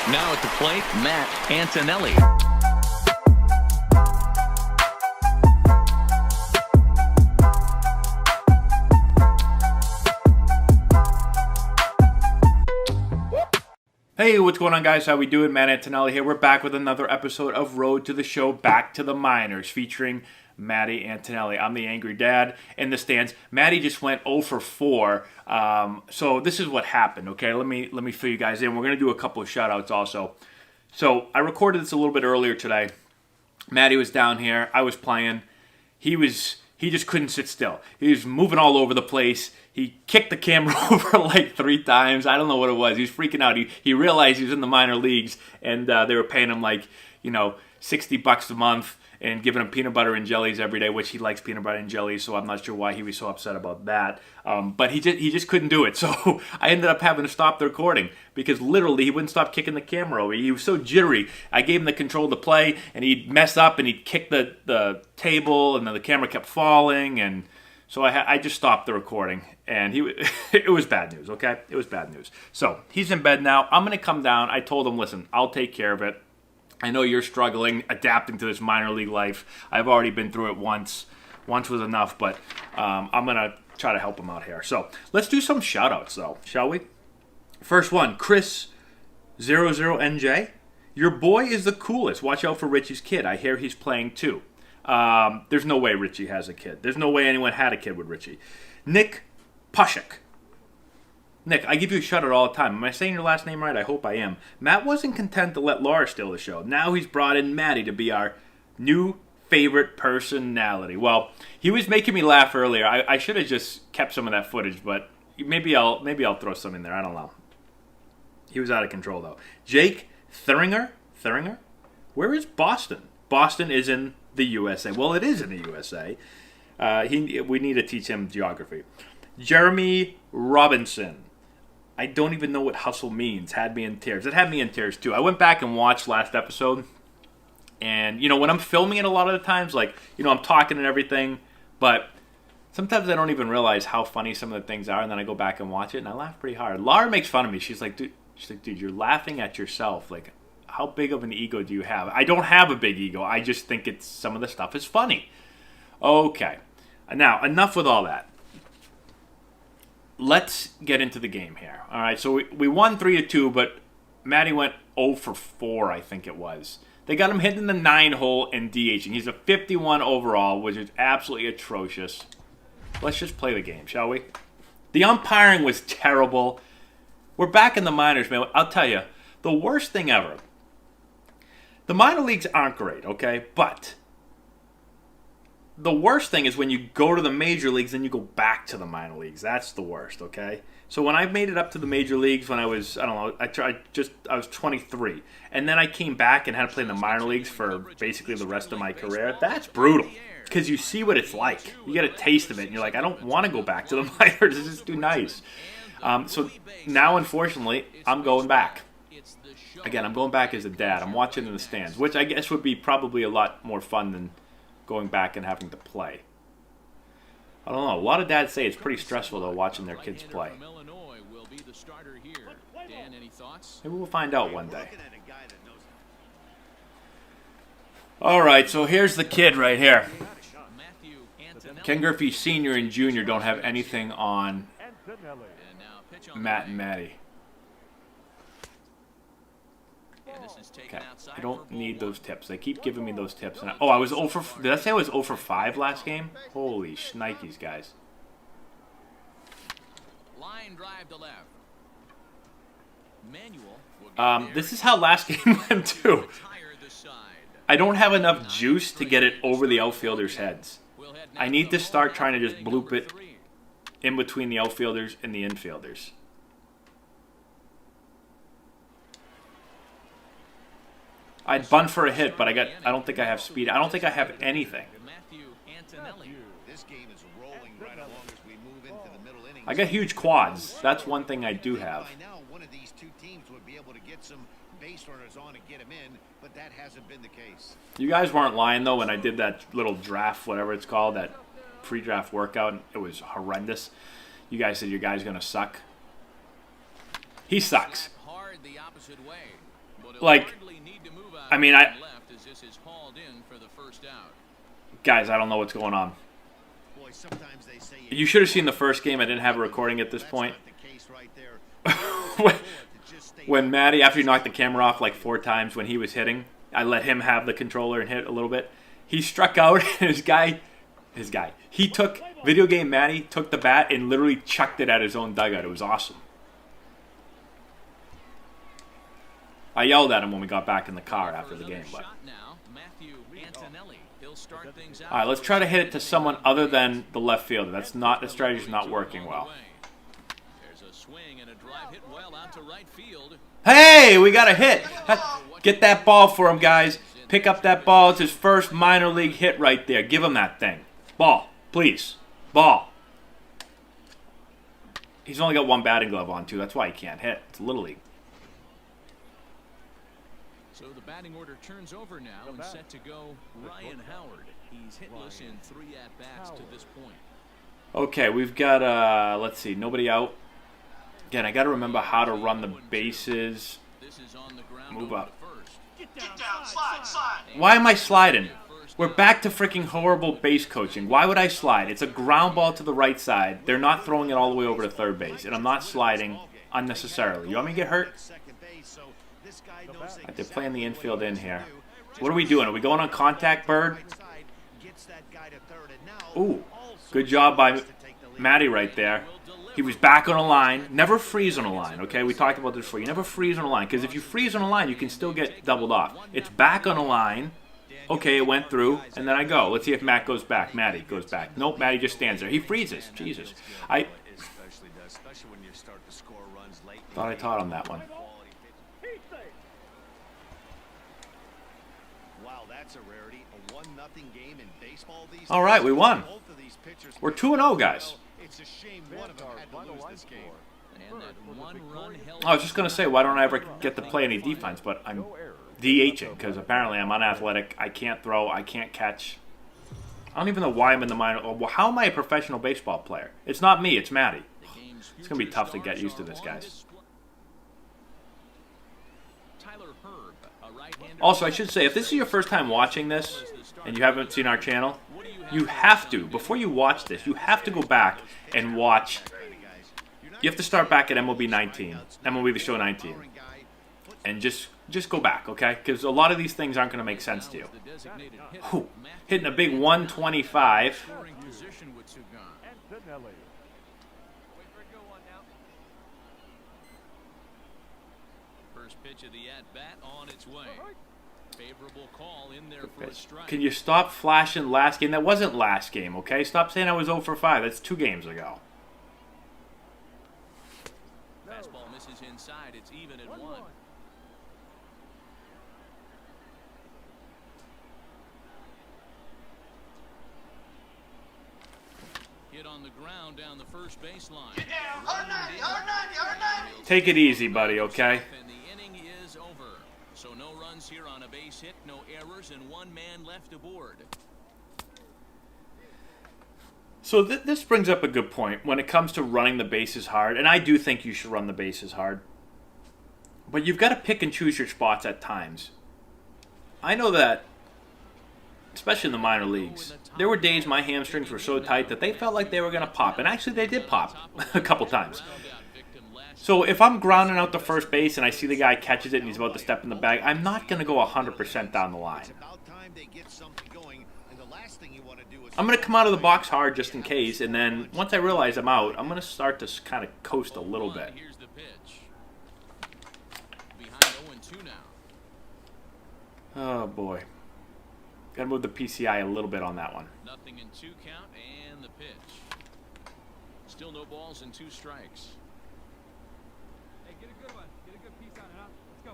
Now at the plate, Matt Antonelli. Hey, what's going on, guys? How we doing? Matt Antonelli here. We're back with another episode of Road to the Show, Back to the Minors, featuring Matty Antonelli. I'm the angry dad in the stands. Matty just went 0 for 4. So this is what happened, okay? Let me fill you guys in. We're going to do a couple of shout-outs also. So I recorded this a little bit earlier today. Matty was down here. I was playing. He just couldn't sit still. He was moving all over the place. He kicked the camera over like 3 times. I don't know what it was. He was freaking out. He realized he was in the minor leagues, and they were paying him like, $60 a month and giving him peanut butter and jellies every day, which he likes peanut butter and jellies, so I'm not sure why he was so upset about that. But he just couldn't do it. So I ended up having to stop the recording because literally he wouldn't stop kicking the camera over. He was so jittery. I gave him the control to play, and he'd mess up, and he'd kick the table, and then the camera kept falling, and so I just stopped the recording, and it was bad news, okay? It was bad news. So he's in bed now. I'm going to come down. I told him, listen, I'll take care of it. I know you're struggling, adapting to this minor league life. I've already been through it once. Once was enough, but I'm going to try to help him out here. So let's do some shout-outs, though, shall we? First one, Chris00NJ. Your boy is the coolest. Watch out for Richie's kid. I hear he's playing, too. There's no way Richie has a kid. There's no way anyone had a kid with Richie. Nick Pushik. Nick, I give you a shout-out all the time. Am I saying your last name right? I hope I am. Matt wasn't content to let Laura steal the show. Now he's brought in Maddie to be our new favorite personality. Well, he was making me laugh earlier. I should have just kept some of that footage, but maybe I'll throw some in there. I don't know. He was out of control, though. Jake Thuringer? Where is Boston? Boston is in the USA. Well, it is in the USA. We need to teach him geography. Jeremy Robinson. I don't even know what hustle means. Had me in tears. It had me in tears, too. I went back and watched last episode. And, when I'm filming it a lot of the times, I'm talking and everything. But sometimes I don't even realize how funny some of the things are. And then I go back and watch it, and I laugh pretty hard. Laura makes fun of me. She's like, dude, you're laughing at yourself. Like, how big of an ego do you have? I don't have a big ego. I just think some of the stuff is funny. Okay. Now, enough with all that. Let's get into the game here. All right, so we won 3-2, but Matty went 0 for 4, I think it was. They got him hitting the 9 hole and DHing. He's a 51 overall, which is absolutely atrocious. Let's just play the game, shall we? The umpiring was terrible. We're back in the minors, man. I'll tell you, the worst thing ever. The minor leagues aren't great, okay? But the worst thing is when you go to the major leagues and you go back to the minor leagues. That's the worst, okay? So when I made it up to the major leagues when I was, I was 23. And then I came back and had to play in the minor leagues for basically the rest of my career. That's brutal because you see what it's like. You get a taste of it and you're like, I don't want to go back to the minors. It's just too nice. So now, unfortunately, I'm going back. Again, I'm going back as a dad. I'm watching in the stands, which I guess would be probably a lot more fun than going back and having to play. I don't know. A lot of dads say it's pretty stressful, though, watching their kids play. Maybe we'll find out one day. All right, so here's the kid right here. Ken Griffey Sr. and Jr. don't have anything on Matt and Matty. Okay, I don't need those tips. They keep giving me those tips. And I was 0 for... Did I say I was 0 for 5 last game? Holy shnikes, guys. Line drive to left. This is how last game went, too. I don't have enough juice to get it over the outfielders' heads. I need to start trying to just bloop it in between the outfielders and the infielders. I'd bunt for a hit, but I don't think I have speed. I don't think I have anything. I got huge quads. That's one thing I do have. You guys weren't lying, though, when I did that little draft, whatever it's called, that pre-draft workout. It was horrendous. You guys said your guy's going to suck. He sucks. Like, I mean, guys, I don't know what's going on. You should have seen the first game. I didn't have a recording at this point. When Matty, after he knocked the camera off like 4 times when he was hitting, I let him have the controller and hit a little bit. He struck out, and his guy, he took, Video Game Matty took the bat and literally chucked it at his own dugout. It was awesome. I yelled at him when we got back in the car after the game. But all right, let's try to hit it to someone other than the left fielder. That's not, the strategy's not working well. Hey, we got a hit. Get that ball for him, guys. Pick up that ball. It's his first minor league hit right there. Give him that thing. Ball, please. Ball. He's only got 1 batting glove on, too. That's why he can't hit. It's Little League. So the batting order turns over now and set to go Ryan Howard. He's hitless in 3 at-bats to this point. Okay, we've got, let's see, nobody out. Again, I got to remember how to run the bases. Move up. Get down, slide. Why am I sliding? We're back to freaking horrible base coaching. Why would I slide? It's a ground ball to the right side. They're not throwing it all the way over to third base, and I'm not sliding unnecessarily. You want me to get hurt? They're playing the infield in here. What are we doing? Are we going on contact, Bird? Ooh, good job by Matty right there. He was back on a line. Never freeze on a line, okay? We talked about this before. You never freeze on a line, because if you freeze on a line, you can still get doubled off. It's back on a line. Okay, it went through, and then I go. Let's see if Matt goes back. Matty goes back. Nope, Matty just stands there. He freezes. Jesus. I thought I taught him that one. All right, we won. We're 2-0, guys. I was just going to say, why don't I ever get to play any defense, but I'm DHing, because apparently I'm unathletic. I can't throw. I can't catch. I don't even know why I'm in the minor. Well, how am I a professional baseball player? It's not me. It's Matty. It's going to be tough to get used to this, guys. Also, I should say, if this is your first time watching this, and you haven't seen our channel, you have to, before you watch this, you have to go back and watch. You have to start back at MLB 19, MLB The Show 19, and just go back, okay? Because a lot of these things aren't going to make sense to you. Whew. Hitting a big 125. First pitch of the at-bat on its way. Favorable call in there for a strike. Can you stop flashing last game? That wasn't last game, okay? Stop saying I was 0 for 5. That's 2 games ago. Fastball misses inside. It's even at 1. Hit on the ground down the first baseline. Get down. Hard 90. Take it easy, buddy, okay? And the inning is over. So no runs here on a base hit, no errors, and 1 man left aboard. So this brings up a good point when it comes to running the bases hard, and I do think you should run the bases hard. But you've got to pick and choose your spots at times. I know that, especially in the minor leagues, there were days my hamstrings were so tight that they felt like they were going to pop, and actually they did pop a couple times. So if I'm grounding out to first base and I see the guy catches it and he's about to step in the bag, I'm not going to go 100% down the line. I'm going to come out of the box hard just in case, and then once I realize I'm out, I'm going to start to kind of coast a little bit. Here's the pitch. Behind 0-2 now. Oh boy. Got to move the PCI a little bit on that one. Nothing in 2 count and the pitch. Still no balls and 2 strikes. Hey, get a good one. Get a good piece on it, huh? Let's go.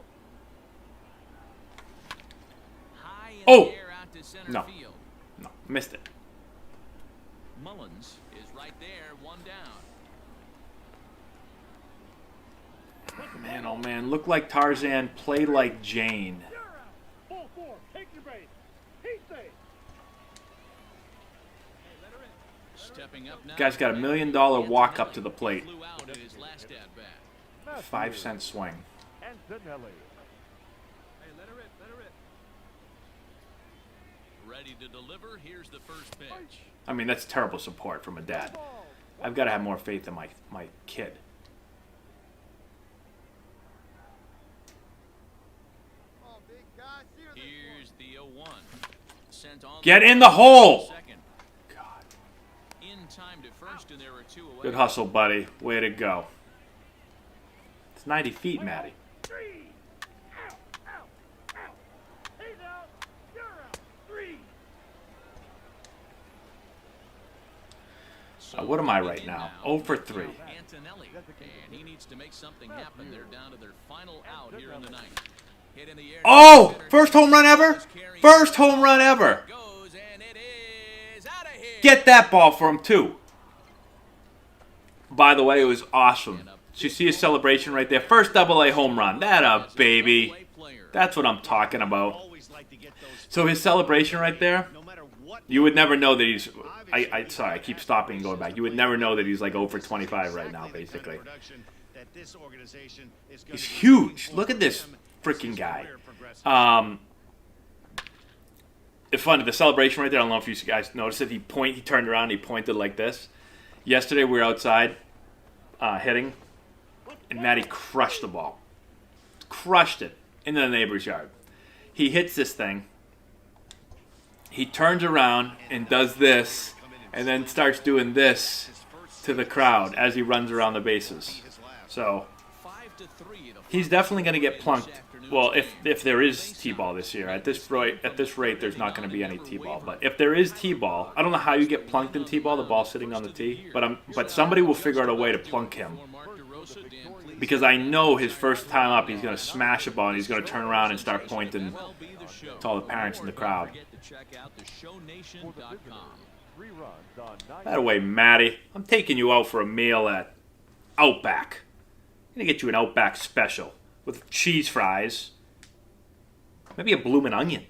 High in Oh! the air out to center No. field. No, missed it. Mullins is right there, 1 down. Man, oh man, look like Tarzan, play like Jane. Ball 4. Take your base. Heat safe. Stepping up now. Guy's got $1 million walk up to the plate. Flew out at his last at-bat. 5-cent swing. Antonelli. Hey, let her rip. Let her rip. Ready to deliver. Here's the first pitch. I mean, that's terrible support from a dad. I've got to have more faith in my kid. Here's the 0-1. Sent on Get in the hole! second. God. In time to first, and there were 2 away. Good hustle, buddy. Way to go. It's 90 feet, Matty. What am I right now? 0 for 3. Antonelli, and he needs to make something happen. They're down to their final out here in the ninth. Hit in the air. Oh! First home run ever? First home run ever! Goes, and it is out of here. Get that ball for him, too. By the way, it was awesome. Did you see his celebration right there? First AA home run. That a baby. That's what I'm talking about. So his celebration right there, you would never know that he's... Sorry, I keep stopping and going back. You would never know that he's like 0 for 25 right now, basically. He's huge. Look at this freaking guy. It's funny, the celebration right there, I don't know if you guys noticed it. He turned around, he pointed like this. Yesterday we were outside hitting, and Matty crushed the ball. Crushed it into the neighbor's yard. He hits this thing. He turns around and does this, and then starts doing this to the crowd as he runs around the bases. So he's definitely going to get plunked. Well, if there is T-ball this year, at this rate, there's not going to be any T-ball. But if there is T-ball, I don't know how you get plunked in T-ball. The ball sitting on the tee, but somebody will figure out a way to plunk him. Because I know his first time up, he's going to smash a ball and he's going to turn around and start pointing to all the parents in the crowd. That way, Matty. I'm taking you out for a meal at Outback. I'm going to get you an Outback special with cheese fries. Maybe a bloomin' onion.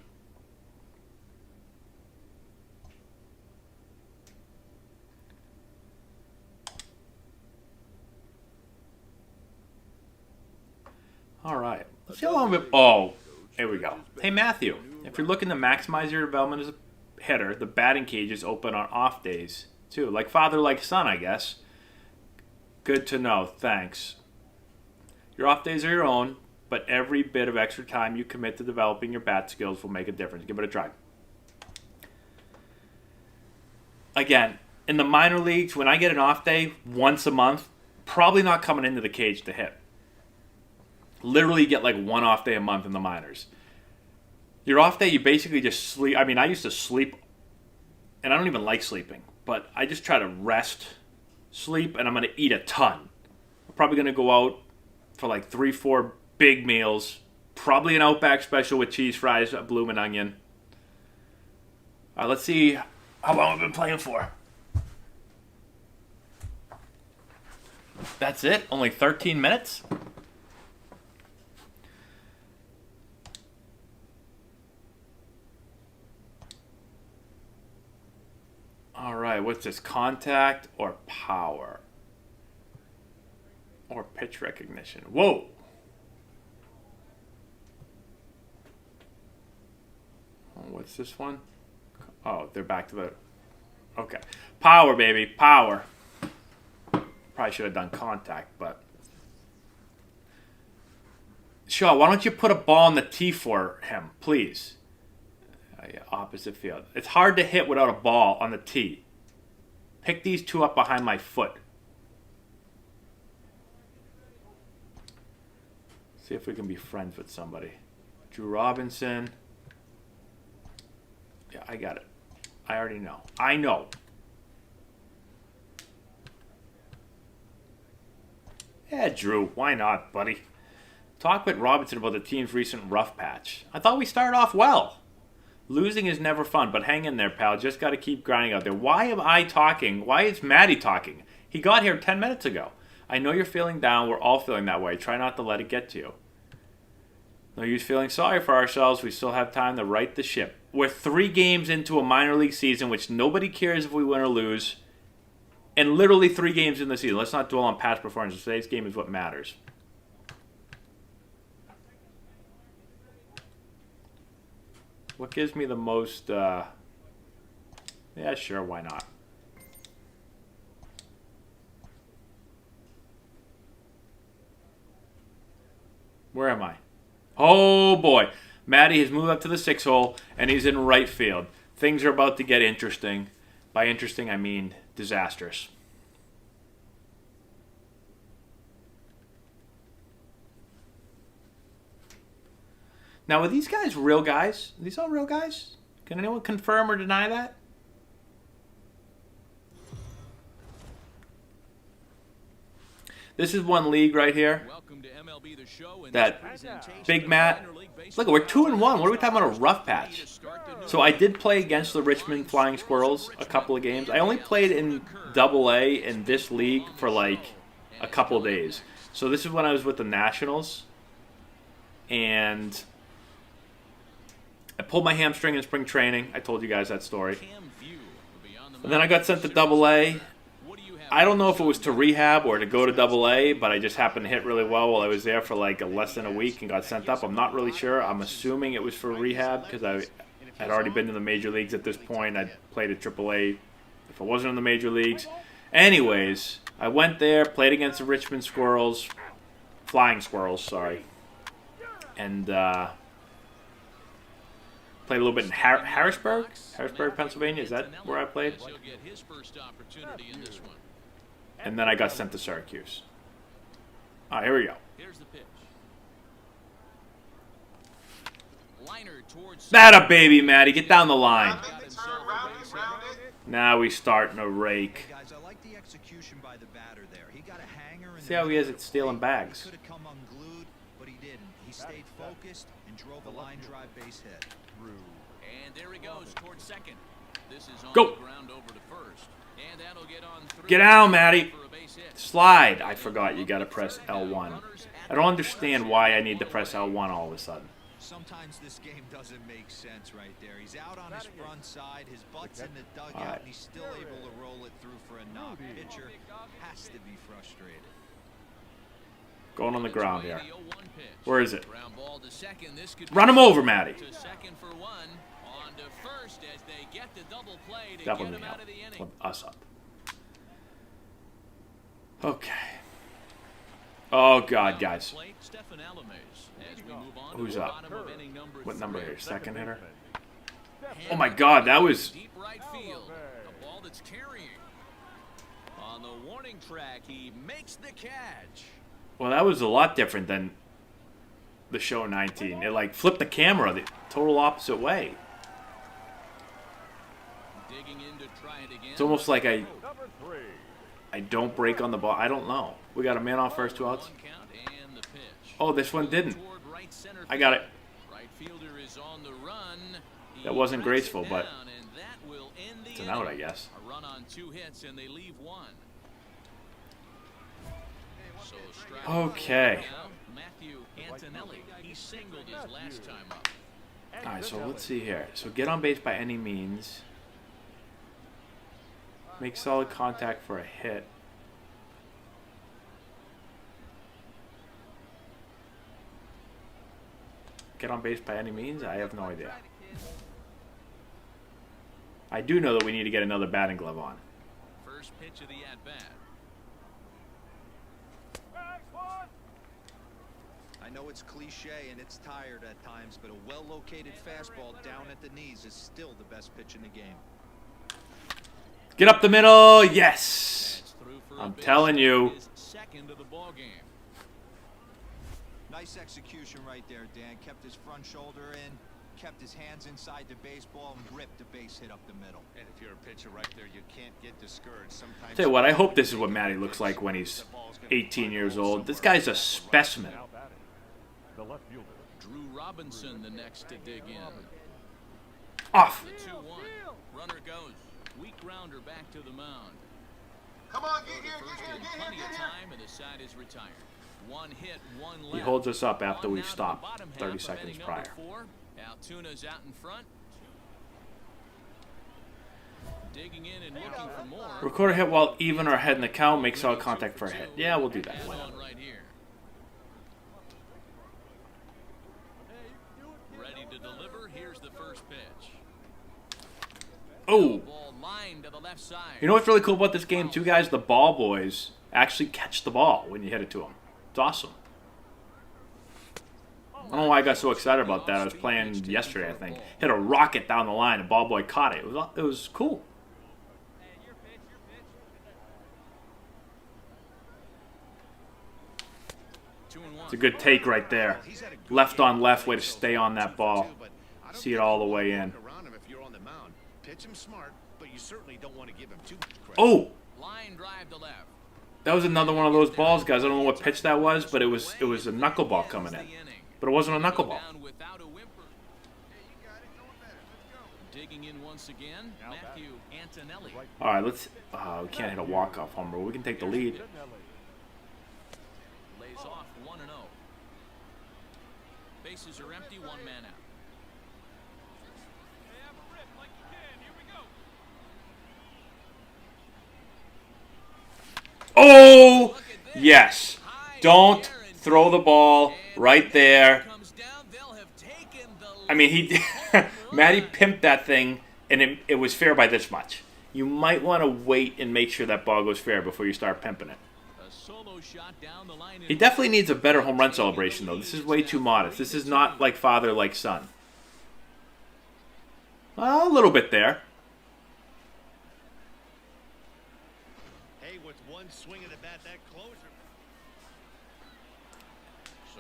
All right. Let's see how long oh, here we go. Hey, Matthew, if you're looking to maximize your development as a hitter, the batting cage is open on off days, too. Like father, like son, I guess. Good to know. Thanks. Your off days are your own, but every bit of extra time you commit to developing your bat skills will make a difference. Give it a try. Again, in the minor leagues, when I get an off day once a month, probably not coming into the cage to hit. Literally get like one off day a month in the minors. Your off day, you basically just sleep. I mean, I used to sleep, and I don't even like sleeping, but I just try to rest, sleep, and I'm going to eat a ton. I'm probably going to go out for like 3-4 big meals, probably an Outback special with cheese fries, a bloomin' onion. All right, let's see how long I've been playing for. That's it? Only 13 minutes? All right, what's this? Contact or power? Or pitch recognition? Whoa! Oh, what's this one? Oh, they're back to the... Okay. Power, baby. Power. Probably should have done contact, but... Shaw, why don't you put a ball on the tee for him, please? Yeah, opposite field. It's hard to hit without a ball on the tee. Pick these two up behind my foot. See if we can be friends with somebody. Drew Robinson. Yeah, I got it. I already know. I know. Yeah, Drew. Why not, buddy? Talk with Robinson about the team's recent rough patch. I thought we started off well. Losing is never fun, but hang in there, pal. Just got to keep grinding out there. Why am I talking? Why is Matty talking? He got here 10 minutes ago. I know you're feeling down. We're all feeling that way. Try not to let it get to you. No use feeling sorry for ourselves. We still have time to right the ship. We're 3 games into a minor league season, which nobody cares if we win or lose. And literally 3 games in the season. Let's not dwell on past performances. Today's game is what matters. What gives me the most, yeah, sure, why not? Where am I? Oh, boy. Matty has moved up to the 6 hole, and he's in right field. Things are about to get interesting. By interesting, I mean disastrous. Now, are these guys real guys? Are these all real guys? Can anyone confirm or deny that? This is one league right here. Welcome to MLB The Show and That this presentation Big of Matt. minor league baseball. Look, we're 2-1. What are we talking about? A rough patch. So I did play against the Richmond Flying Squirrels a couple of games. I only played in Double-A in this league for like a couple of days. So this is when I was with the Nationals. And I pulled my hamstring in spring training. I told you guys that story. And then I got sent to Double-A. I don't know if it was to rehab or to go to Double-A, but I just happened to hit really well while I was there for like less than a week and got sent up. I'm not really sure. I'm assuming it was for rehab because I had already been in the major leagues at this point. I'd played at Triple-A if I wasn't in the major leagues. Anyways, I went there, played against the Richmond Squirrels, Flying Squirrels, sorry, and played a little bit in Harrisburg, Pennsylvania. Is that where I played? And then I got sent to Syracuse. All right, here we go. Here's the pitch. Liner towards That a baby, Matty. Get down the line. Make the turn, round it, round it. Now we starting to rake. Guys, I like the execution by the batter there. He got a hanger in See how he is at stealing He bags. could have come unglued, but he didn't. He stayed focused and drove a line drive base hit. and there he goes towards second. This is on Go. the ground over to first. And that'll get on through. Get down, Matty. For a base hit. Slide. I forgot you got to press L1. I don't understand why I need to press L1 all of a sudden. Sometimes this game doesn't make sense right there. He's out on his front side, his butt's in the dugout, All right. and he's still able to roll it through for a knock. Pitcher has to be frustrated. Going on the ground here. The 0-1 pitch. Where is it? Ground ball to second. This could Run be him over, Matty. to second for one. On to first as they get the double play to Double get me him up. out of the inning. Flip us up. Okay. Oh, God, guys. Who's up? What number here? Second hitter? Oh, my God. That was... Deep right field. The ball that's carrying. On the warning track, he makes the catch. Well, that was a lot different than the show 19. It, like, flipped the camera the total opposite way. Digging in to try it again. It's almost like I don't break on the ball. I don't know. We got a man off first, 2 outs. One count and the pitch. Oh, this one didn't. Toward right center I got it. Right fielder is on the run. He That wasn't tracks graceful, it but down, and that will end the it's an out, I inning. guess. A run on 2 hits, and they leave 1. So strike Okay. now, Matthew Antonelli. He singled his last time up. All right, so let's see here. So get on base by any means. Make solid contact for a hit. Get on base by any means? I have no idea. I do know that we need to get another batting glove on. First pitch of the at-bat. I know it's cliche and it's tired at times, but a well-located fastball down at the knees is still the best pitch in the game. Get up the middle. Yes. That's through for a I'm base telling hit, you. his second of the ball game. Nice execution right there, Dan. Kept his front shoulder in, kept his hands inside the baseball, and ripped the base hit up the middle. And if you're a pitcher right there, you can't get discouraged. Sometimes. Tell you what, I hope this is what Matty looks like when he's 18 years old. This guy's a specimen. Drew Robinson the next to dig in. Off. The 2-1. Runner goes. Weak grounder back to the mound. Come on, get First here, in get here, get plenty here, of get here. time, and the side is retired. 1 hit, 1 left. He holds us up after On we've now to the stopped bottom 30 half of seconds inning prior. number 4. Altuna's out in front. Digging in and looking for more. Record a hit while even or ahead in the count. Make solid contact for a hit. Yeah, we'll do that. Add Why not? on right here. Ready to deliver. Here's the first pitch. Oh. Ball lined to the left side. You know what's really cool about this game, too, guys? The ball boys actually catch the ball when you hit it to them. It's awesome. I don't know why I got so excited about that. I was playing yesterday, I think. Hit a rocket down the line. The ball boy caught it. It was cool. It's a good take right there. Left on left, way to stay on that ball. See it all the way in. Oh! Line drive to left. That was another one of those balls, guys. I don't know what pitch that was, but it was a knuckleball coming in. But it wasn't a knuckleball. Without a whimper. Digging in once again, Matthew Antonelli. All right, let's. We can't hit a walk-off homer. We can take the lead. Lays off 1-0. Bases are empty, one man out. Oh, yes. Don't throw the ball right there. I mean, he Matty pimped that thing, and it was fair by this much. You might want to wait and make sure that ball goes fair before you start pimping it. He definitely needs a better home run celebration, though. This is way too modest. This is not like father, like son. Well, a little bit there. Hey, with one swing of the bat, that closer.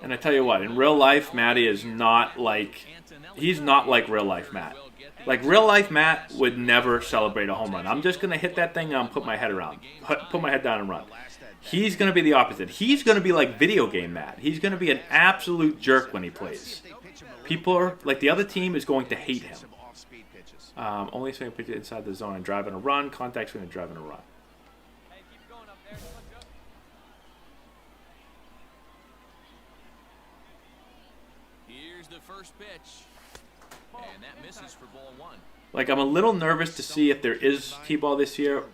And I tell you what, in real life, Matty is not like... He's not like real life Matt. Like real life Matt would never celebrate a home run. I'm just going to hit that thing and put my head around. Put my head down and run. He's going to be the opposite. He's going to be like video game Matt. He's going to be an absolute jerk when he plays. People are, like the other team is going to hate him. Only swing a pitch inside the zone and driving a run. Contact swing and driving a run. Here's the first pitch. And that misses for ball one. Like, I'm a little nervous to see if there is T-ball this year,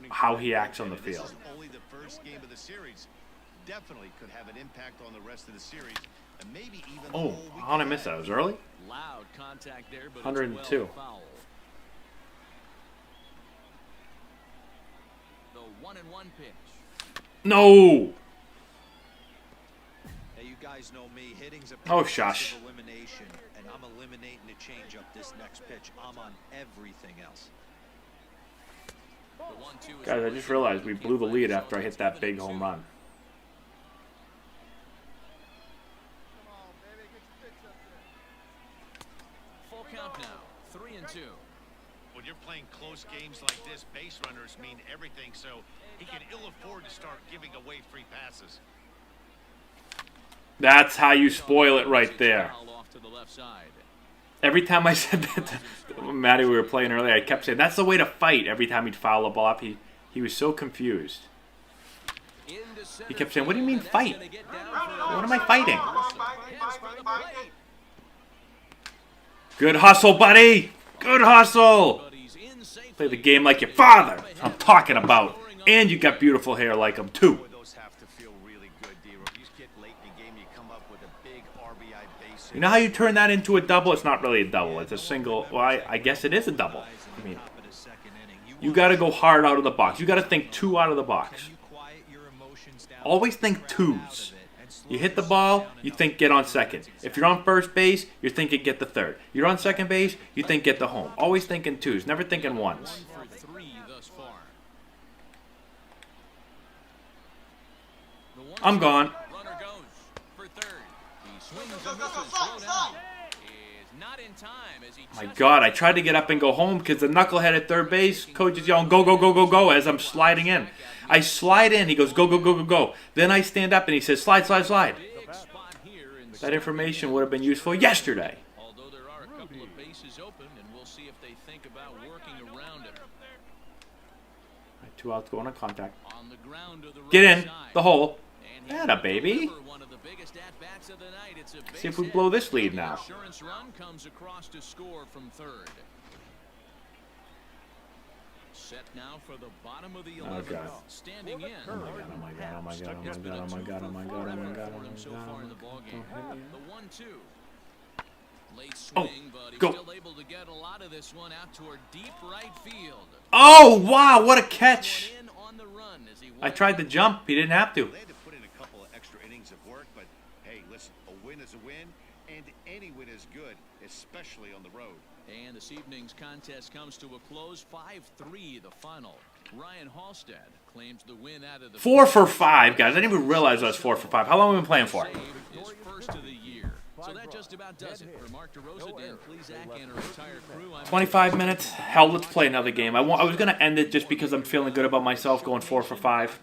how he acts on the field. Only the first game of the series definitely could have an impact on the rest of the series, and maybe even. Oh, how did I miss that? It was early? Loud contact there, but 102. It's well foul. The 1-1 pitch. No! Hey, you guys know me. Hitting's a Oh, process shush. of elimination, and I'm eliminating the changeup this next pitch. I'm on everything else. The 1-2 is Guys, I just realized we blew the lead after I hit that big home run. full count now. 3-2. When you're playing close games like this, base runners mean everything, so he can ill afford to start giving away free passes. That's how you spoil it right there. Foul off to the left side. Every time I said that to Matty, we were playing earlier, I kept saying, that's the way to fight. Every time he'd foul a ball up, he was so confused. He kept saying, what do you mean fight? What am I fighting? Good hustle, buddy. Good hustle. Play the game like your father. I'm talking about. And you got beautiful hair like him, too. Boy, those have to feel really good, D-Ro. You get late in the game, you come up with a big RBI base. You know how you turn that into a double? It's not really a double. It's a single. Well, I guess it is a double. I mean, you got to go hard out of the box. You got to think two out of the box. Always think twos. You hit the ball, you think get on second. If you're on first base, you're thinking get the third. You're on second base, you think get the home. Always thinking twos, never thinking ones. For 3 thus far. I'm gone. Runner goes for third. He swings and misses. Slow down. Is not in time as he My God, I tried to get up and go home because the knucklehead at third base, coach is yelling, go, go, go, go, go, as I'm sliding in. I slide in, he goes, go, go, go, go, go. Then I stand up and he says, slide, slide, slide. big spot here in That information would have been useful yesterday. although there are a couple of bases open, and we'll see if they think about working around it. 2 outs going on contact. On the ground to the Get right in side. the hole. And he Atta will baby. deliver one of the biggest at-bats of the night. It's a See if base we hit. blow this lead now. The insurance run comes across to score from third. Set now for the bottom of the 11th. God. Standing in. Oh my God, oh my God, oh my God, oh my God, oh my God, oh my God, oh my God, oh my God, So oh far my in the God. ball game. Don't hit me. The 1-2. Late Oh, swing, but he's go. still able to get a lot of this one out toward deep right field. Oh, wow, what a catch. One in on the run as he I tried to jump. He didn't have to. They had to put in a couple of extra innings of work, but hey, listen, a win is a win, and any win is good, especially on the road. And this evening's contest comes to a close, 5-3 the final. Ryan Halstead claims the win out of the 4 for 5, guys. I didn't even realize I was 4 for 5. How long have we been playing for? Save is first of the year. So that just about does it. For Mark DeRosa, Dan Plesac, and our entire crew, I'm 25 minutes. Hell, let's play another game. I was going to end it just because I'm feeling good about myself going 4 for 5.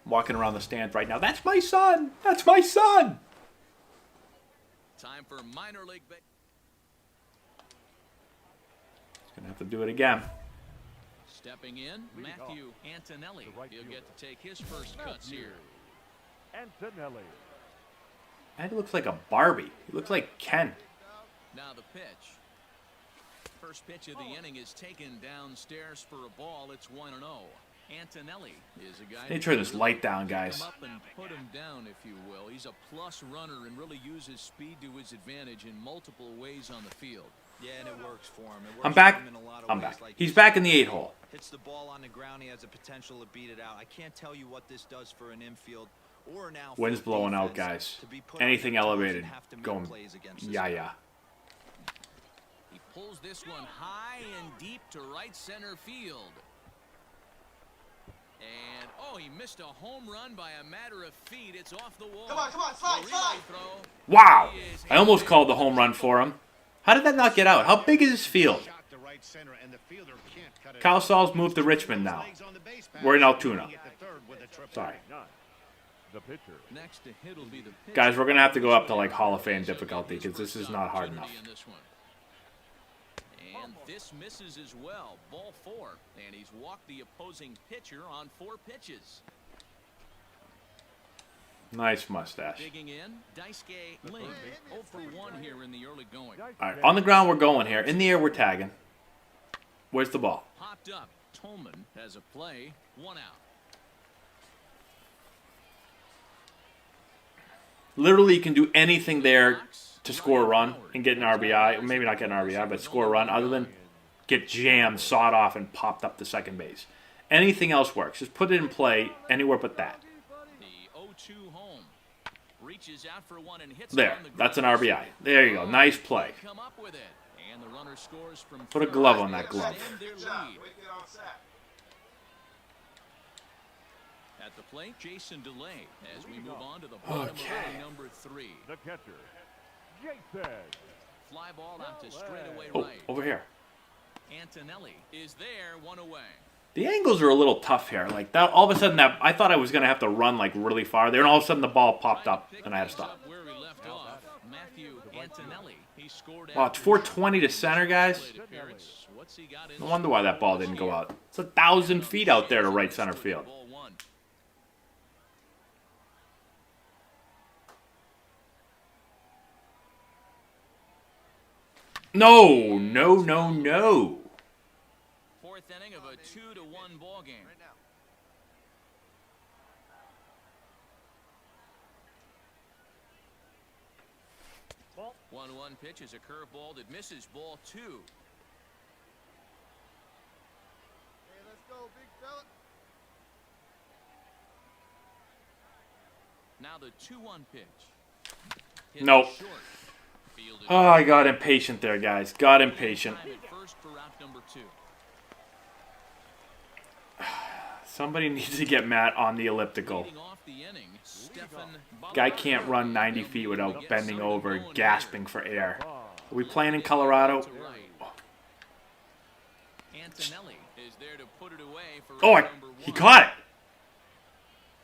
Walking around the stands right now. That's my son. That's my son. Time for minor league. Gonna have to do it again. Stepping in, Matthew Antonelli. He'll get to take his first cuts here. Antonelli. And he looks like a Barbie. He looks like Ken. Now the pitch. First pitch of the inning is taken downstairs for a ball. It's 1-0. Antonelli is a guy. They turn this light down, guys. Come up and put him down, if you will. He's a plus runner and really uses speed to his advantage in multiple ways on the field. Yeah, and it works for him. It works I'm back. for him in a lot of I'm ways, back. like He's you back said. in the 8-hole. Hits the ball on the ground. He has the potential to beat it out. I can't tell you what this does for an infield or an outfield. Wind's blowing out, defense guys. to be put on Anything their toes and elevated, have to make going. plays against this Yeah, guy. yeah. He pulls this one high and deep to right center field. And, oh, he missed a home run by a matter of feet. It's off the wall. Come on, slide, The slide. relay throw. Wow. He is I almost hit called the home run for him. How did that not get out? How big is this field? Shot to right center, and the fielder can't cut it Kyle out. Saul's moved to Richmond now. Legs on the base pass. We're in Altoona. He hit the third with a triple. Sorry. The pitcher. Next to hit will be the pitcher. Guys, we're going to have to go up to like Hall of Fame difficulty because this is not hard enough. In this one. And this misses as well. Ball 4. And he's walked the opposing pitcher on 4 pitches. Nice mustache. Digging in, Daisuke Ling. 0 for 1 here in the early going. All right, on the ground we're going here. In the air we're tagging. Where's the ball? Popped up. Tolman has a play. 1 out. Literally, you can do anything there to score a run and get an RBI. Maybe not get an RBI, but score a run other than get jammed, sawed off, and popped up to second base. Anything else works. Just put it in play anywhere but that. The 0-2 home. Reaches out for one and hits There. on the That's an ground. RBI. There you go. Nice play. Come up with it. And the runner scores from Put a third. glove on that glove. Extend their Good job. lead. Way to get on set. At the plate, Jason DeLay as we move on to the bottom of inning number 3. The catcher. Jason. Fly ball out to straightaway Oh, right. over here. Antonelli is there, 1 away. The angles are a little tough here. Like that, all of a sudden, that I thought I was gonna have to run like really far there, and all of a sudden the ball popped Trying to up, pick and I had to things stop. up where we left off. Matthew Antonelli. He scored Wow, it's after 420 to center, guys. plate appearance. What's he got in No wonder why that ball didn't go out. It's 1,000 feet out there to right center field. Ball 1. No, no, no, no. 4th inning of a 2-1 ball game. Right now. 1-1 pitch is a curveball that misses. Ball 2. Hey, let's go, big fella. Now the 2-1 pitch. Hit Nope. short. Fielded Oh, I got impatient there, guys. Got impatient. time at first for out number 2. Somebody needs to get Matt on the elliptical. Leading off the inning, Stephen Guy can't run 90 feet without bending over, gasping for air. Are we playing in Colorado? to right. Antonelli is there to put it away for Oh, out number 1. he caught it.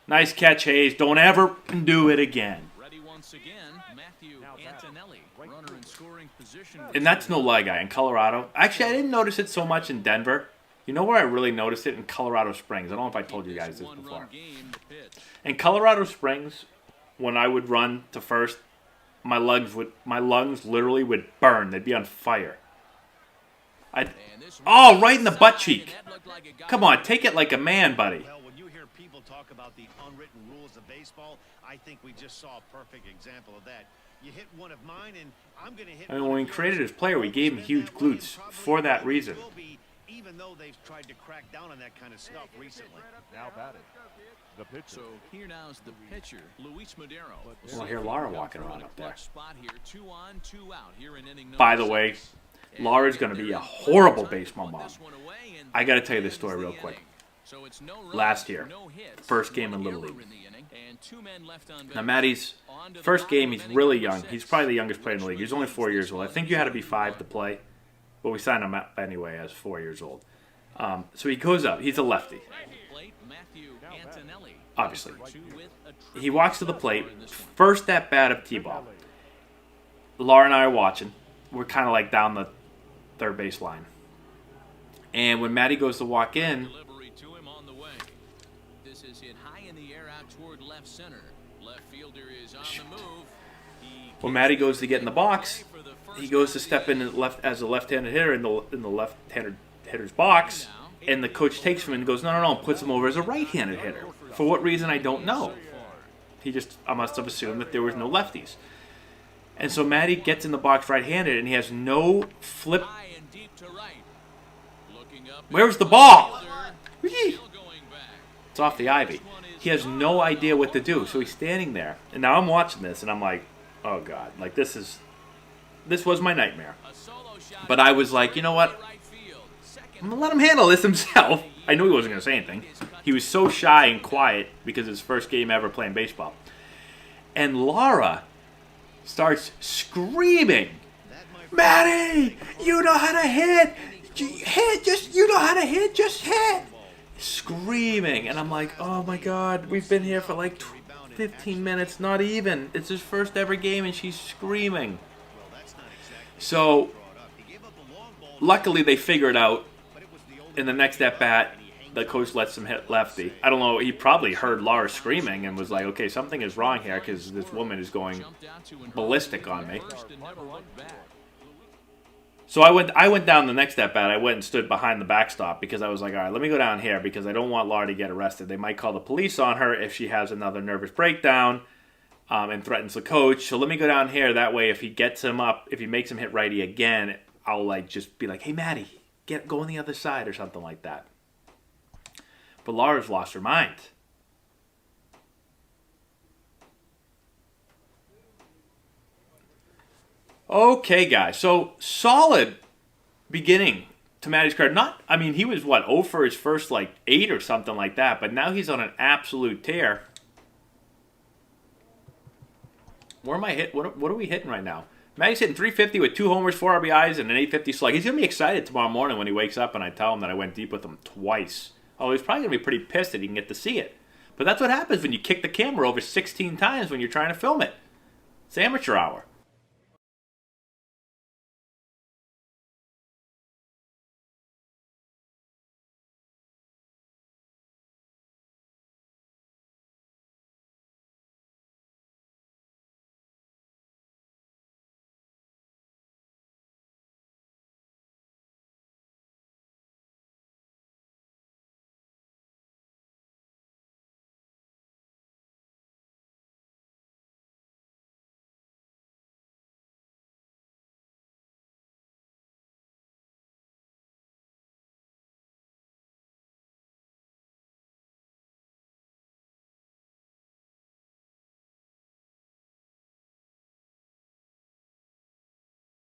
Nice catch, Hayes. Don't ever do it again. Ready once again, Matthew Antonelli, runner in scoring position. And that's no lie, guy. In Colorado, actually, I didn't notice it so much in Denver. You know where I really noticed it? In Colorado Springs. I don't know if I told you guys this One-run before. game to pitch. In Colorado Springs, when I would run to first, my lungs literally would burn. They'd be on fire. And this Oh, right in the butt side, cheek. and that looked like it got Come on, take it like a man, buddy. Well, when you hear people talk about the unwritten rules of baseball, I think we just saw a perfect example of that. You hit one of mine, and I'm going to hit. I mean, when we created his player, we gave him huge glutes for that reason. Even though they've tried to crack down on that kind of stuff recently. Now batting, the pitcher. So here now's the pitcher, Luis Madero. Well, I hear Lara walking around up there. Spot here, 2 on, 2 out here in inning By number the way, 6. Laura's going to be a horrible baseball mom. I got to tell you this story real quick. So it's no runs, Last year, no hits, first game in one Little error League. in the inning, and 2 men left on Now, base. Maddie's On to the first bottom game, of he's inning really number young. 6. He's probably the youngest player in the league. He's only 4 years old. I think you had to be 5 to play, but we signed him up anyway as 4 years old. So he goes up. He's a lefty, Plate, Matthew Antonelli. obviously. With a He walks to the plate. in this one. First at bat of T-ball. Laura and I are watching. We're kind of like down the third base line. And when Maddie goes to walk in, Delivery to him on the way. This is hit high in the air out toward left center. Left fielder is on the move. when Maddie goes to get in the box, he goes to step in as a left-handed hitter in the left-handed hitter's box, and the coach takes him and goes, no, and puts him over as a right-handed hitter. For what reason, I don't know. I must have assumed that there was no lefties. And so Maddie gets in the box right-handed, and he has no flip. High and deep to right. Looking up. Where's the ball? Whee! Still going back. It's off the ivy. He has no idea what to do, so he's standing there. And now I'm watching this, and I'm like, oh, God. Like, this was my nightmare. A solo shot. But I was like, you know what? Right field. Second. I'm going to let him handle this himself. I knew he wasn't going to say anything. He was so shy and quiet because his first game ever playing baseball. And Laura starts screaming, Maddie, you know how to hit. You know how to hit. Just hit. Screaming. And I'm like, oh, my God. We've been here for like 15 minutes. Not even. It's his first ever game, and she's screaming. So, luckily, they figured out in the next at-bat, the coach lets him hit lefty. I don't know. He probably heard Laura screaming and was like, okay, something is wrong here because this woman is going ballistic on me. First and never looked back. So I went down the next at-bat. I went and stood behind the backstop because I was like, all right, let me go down here because I don't want Laura to get arrested. They might call the police on her if she has another nervous breakdown and threatens the coach. So let me go down here. That way, if he gets him up, if he makes him hit righty again, I'll like just be like, hey, Maddie, go on the other side or something like that. But Laura's lost her mind. Okay, guys. So, solid beginning to Maddie's career. He was, 0 for his first, 8 or something like that. But now he's on an absolute tear. Where am I hit? What are we hitting right now? Maddie's hitting 350 with 2 homers, 4 RBIs, and an 850 slug. He's going to be excited tomorrow morning when he wakes up and I tell him that I went deep with him twice. Oh, he's probably going to be pretty pissed that he can get to see it. But that's what happens when you kick the camera over 16 times when you're trying to film it. It's amateur hour.